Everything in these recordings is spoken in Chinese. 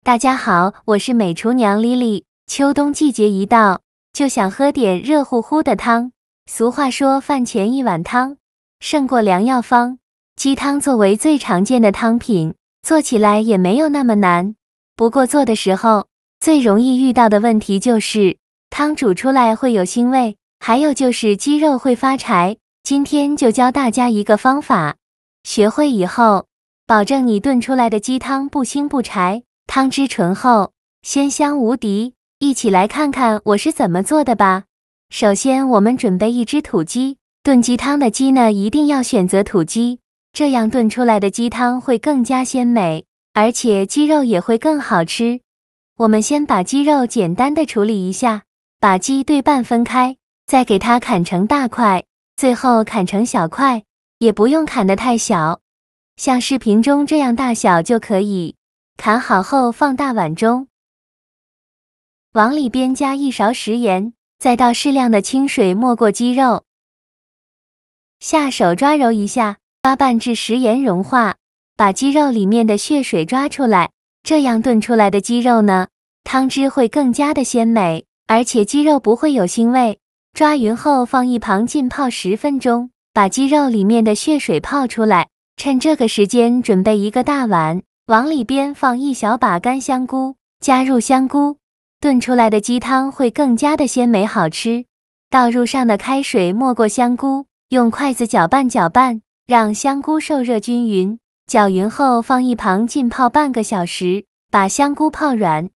大家好，我是美厨娘莉莉。秋冬季节一到，就想喝点热乎乎的汤。俗话说，饭前一碗汤，胜过良药方。鸡汤作为最常见的汤品，做起来也没有那么难。不过做的时候，最容易遇到的问题就是汤煮出来会有腥味，还有就是鸡肉会发柴。今天就教大家一个方法，学会以后，保证你炖出来的鸡汤不腥不柴，汤汁醇厚，鲜香无敌。一起来看看我是怎么做的吧。首先，我们准备一只土鸡。炖鸡汤的鸡呢，一定要选择土鸡，这样炖出来的鸡汤会更加鲜美，而且鸡肉也会更好吃。我们先把鸡肉简单的处理一下，把鸡对半分开，再给它砍成大块，最后砍成小块，也不用砍得太小，像视频中这样大小就可以。砍好后放大碗中，往里边加1勺食盐，再倒适量的清水没过鸡肉，下手抓揉一下，抓拌至食盐融化，把鸡肉里面的血水抓出来，这样炖出来的鸡肉呢，汤汁会更加的鲜美，而且鸡肉不会有腥味。抓匀后放一旁浸泡10分钟，把鸡肉里面的血水泡出来。趁这个时间准备一个大碗，往里边放1小把干香菇，加入香菇，炖出来的鸡汤会更加的鲜美好吃。倒入上的开水没过香菇，用筷子搅拌搅拌，让香菇受热均匀。搅匀后放一旁浸泡半个小时，把香菇泡软。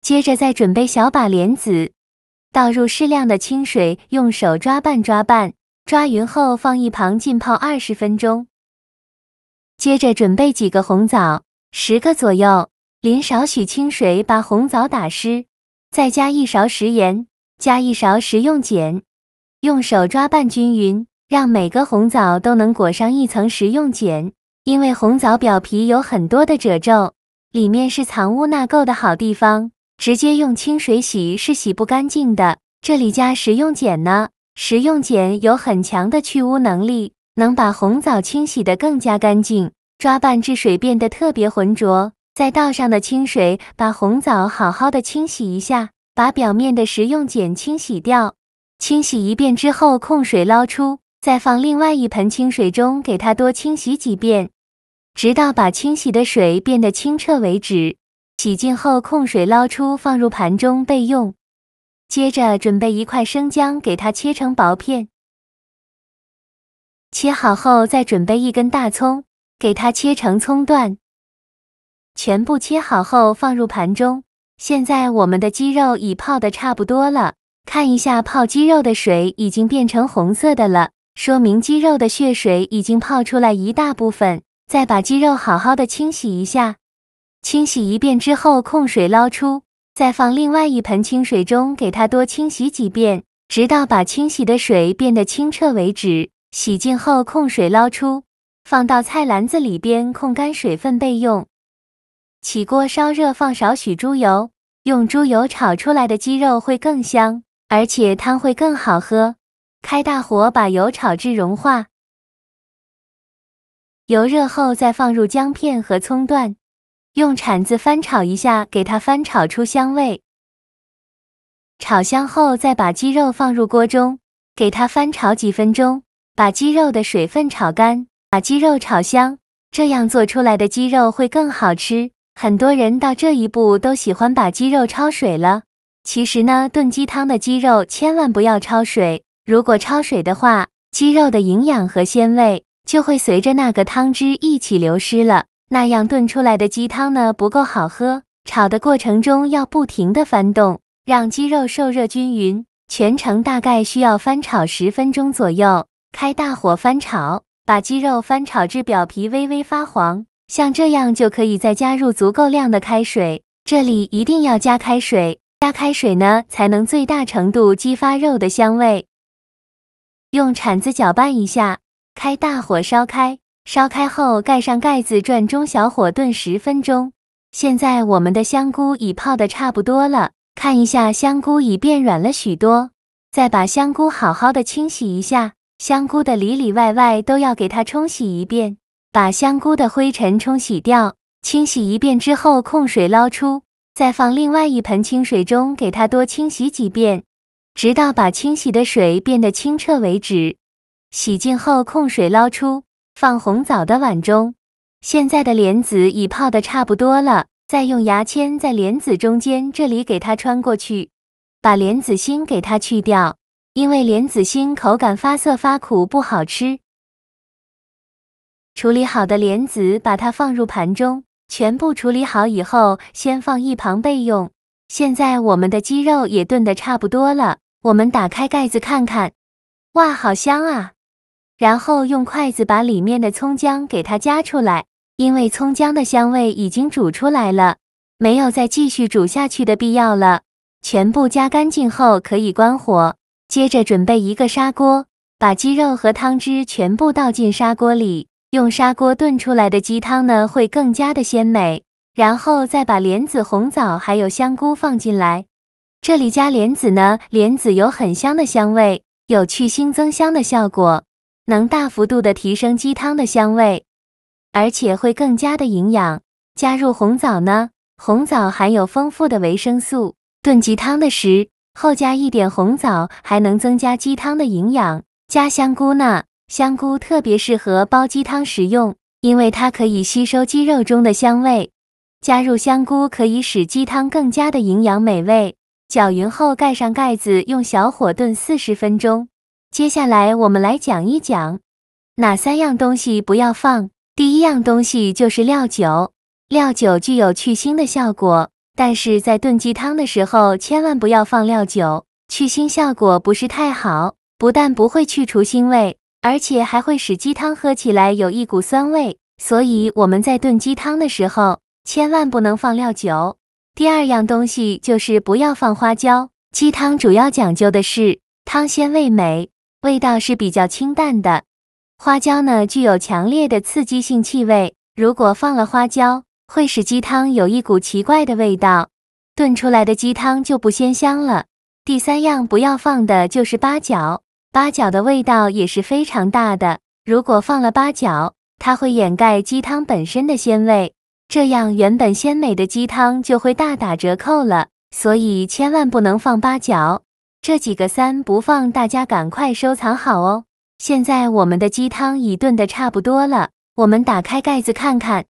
接着再准备小把莲子，倒入适量的清水，用手抓拌抓拌，抓匀后放一旁浸泡20分钟。接着准备几个红枣，10个左右，淋少许清水把红枣打湿，再加1勺食盐，加1勺食用碱，用手抓拌均匀，让每个红枣都能裹上一层食用碱。因为红枣表皮有很多的褶皱，里面是藏污纳垢的好地方，直接用清水洗是洗不干净的。这里加食用碱呢，食用碱有很强的去污能力，能把红枣清洗得更加干净。抓拌至水变得特别浑浊，再倒上的清水把红枣好好的清洗一下，把表面的食用碱清洗掉。清洗一遍之后控水捞出，再放另外一盆清水中给它多清洗几遍，直到把清洗的水变得清澈为止。洗净后控水捞出，放入盘中备用。接着准备1块生姜，给它切成薄片。切好后再准备1根大葱，给它切成葱段。全部切好后放入盘中。现在我们的鸡肉已泡得差不多了，看一下泡鸡肉的水已经变成红色的了，说明鸡肉的血水已经泡出来一大部分。再把鸡肉好好的清洗一下，清洗一遍之后控水捞出，再放另外一盆清水中给它多清洗几遍，直到把清洗的水变得清澈为止。洗净后控水捞出，放到菜篮子里边控干水分备用。起锅烧热，放少许猪油，用猪油炒出来的鸡肉会更香，而且汤会更好喝。开大火把油炒至融化，油热后再放入姜片和葱段，用铲子翻炒一下，给它翻炒出香味。炒香后再把鸡肉放入锅中，给它翻炒几分钟，把鸡肉的水分炒干，把鸡肉炒香，这样做出来的鸡肉会更好吃。很多人到这一步都喜欢把鸡肉焯水了，其实呢，炖鸡汤的鸡肉千万不要焯水，如果焯水的话，鸡肉的营养和鲜味就会随着那个汤汁一起流失了，那样炖出来的鸡汤呢不够好喝。炒的过程中要不停地翻动，让鸡肉受热均匀，全程大概需要翻炒10分钟左右。开大火翻炒，把鸡肉翻炒至表皮微微发黄，像这样就可以再加入足够量的开水，这里一定要加开水，加开水呢才能最大程度激发肉的香味。用铲子搅拌一下，开大火烧开，烧开后盖上盖子，转中小火炖10分钟。现在我们的香菇已泡得差不多了，看一下香菇已变软了许多，再把香菇好好的清洗一下，香菇的里里外外都要给它冲洗一遍，把香菇的灰尘冲洗掉，清洗一遍之后控水捞出，再放另外一盆清水中给它多清洗几遍，直到把清洗的水变得清澈为止。洗净后控水捞出，放红枣的碗中。现在的莲子已泡得差不多了，再用牙签在莲子中间这里给它穿过去，把莲子心给它去掉，因为莲子心口感发涩发苦不好吃。处理好的莲子把它放入盘中，全部处理好以后先放一旁备用。现在我们的鸡肉也炖得差不多了，我们打开盖子看看，哇，好香啊！然后用筷子把里面的葱姜给它夹出来，因为葱姜的香味已经煮出来了，没有再继续煮下去的必要了。全部夹干净后可以关火，接着准备一个砂锅，把鸡肉和汤汁全部倒进砂锅里，用砂锅炖出来的鸡汤呢会更加的鲜美。然后再把莲子、红枣还有香菇放进来。这里加莲子呢，莲子有很香的香味，有去腥增香的效果，能大幅度的提升鸡汤的香味，而且会更加的营养。加入红枣呢，红枣含有丰富的维生素，炖鸡汤的时候加一点红枣还能增加鸡汤的营养。加香菇呢，香菇特别适合煲鸡汤食用，因为它可以吸收鸡肉中的香味。加入香菇可以使鸡汤更加的营养美味。搅匀后盖上盖子，用小火炖40分钟。接下来我们来讲一讲哪3样东西不要放。第一样东西就是料酒。料酒具有去腥的效果，但是在炖鸡汤的时候千万不要放料酒，去腥效果不是太好，不但不会去除腥味，而且还会使鸡汤喝起来有一股酸味，所以我们在炖鸡汤的时候千万不能放料酒。第二样东西就是不要放花椒。鸡汤主要讲究的是汤鲜味美，味道是比较清淡的。花椒呢具有强烈的刺激性气味，如果放了花椒，会使鸡汤有一股奇怪的味道，炖出来的鸡汤就不鲜香了。第三样不要放的就是八角。八角的味道也是非常大的，如果放了八角，它会掩盖鸡汤本身的鲜味，这样原本鲜美的鸡汤就会大打折扣了，所以千万不能放八角。这几个3不放，大家赶快收藏好哦。现在我们的鸡汤已炖得差不多了，我们打开盖子看看，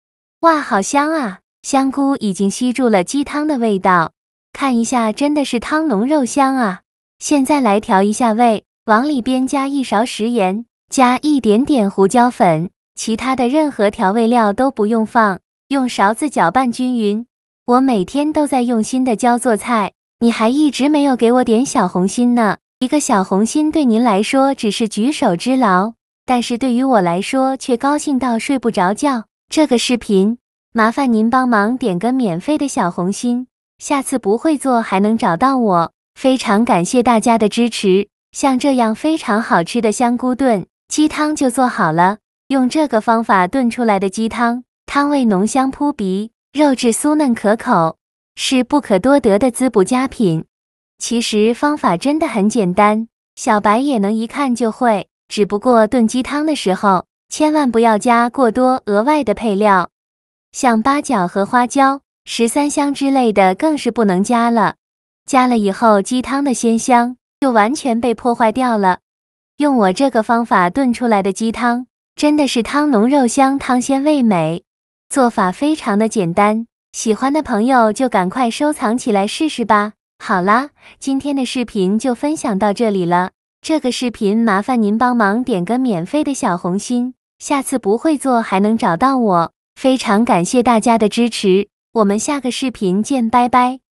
哇，好香啊！香菇已经吸住了鸡汤的味道，看一下，真的是汤浓肉香啊。现在来调一下味，往里边加1勺食盐，加一点点胡椒粉，其他的任何调味料都不用放，用勺子搅拌均匀。我每天都在用心的教做菜，你还一直没有给我点小红心呢。一个小红心对您来说只是举手之劳，但是对于我来说却高兴到睡不着觉。这个视频麻烦您帮忙点个免费的小红心，下次不会做还能找到我。非常感谢大家的支持，像这样非常好吃的香菇炖鸡汤就做好了。用这个方法炖出来的鸡汤，汤味浓香扑鼻，肉质酥嫩可口，是不可多得的滋补佳品。其实方法真的很简单，小白也能一看就会，只不过炖鸡汤的时候千万不要加过多额外的配料，像八角和花椒、13香之类的更是不能加了，加了以后鸡汤的鲜香就完全被破坏掉了。用我这个方法炖出来的鸡汤，真的是汤浓肉香，汤鲜味美，做法非常的简单，喜欢的朋友就赶快收藏起来试试吧。好啦，今天的视频就分享到这里了，这个视频麻烦您帮忙点个免费的小红心，下次不会做还能找到我。非常感谢大家的支持，我们下个视频见，拜拜。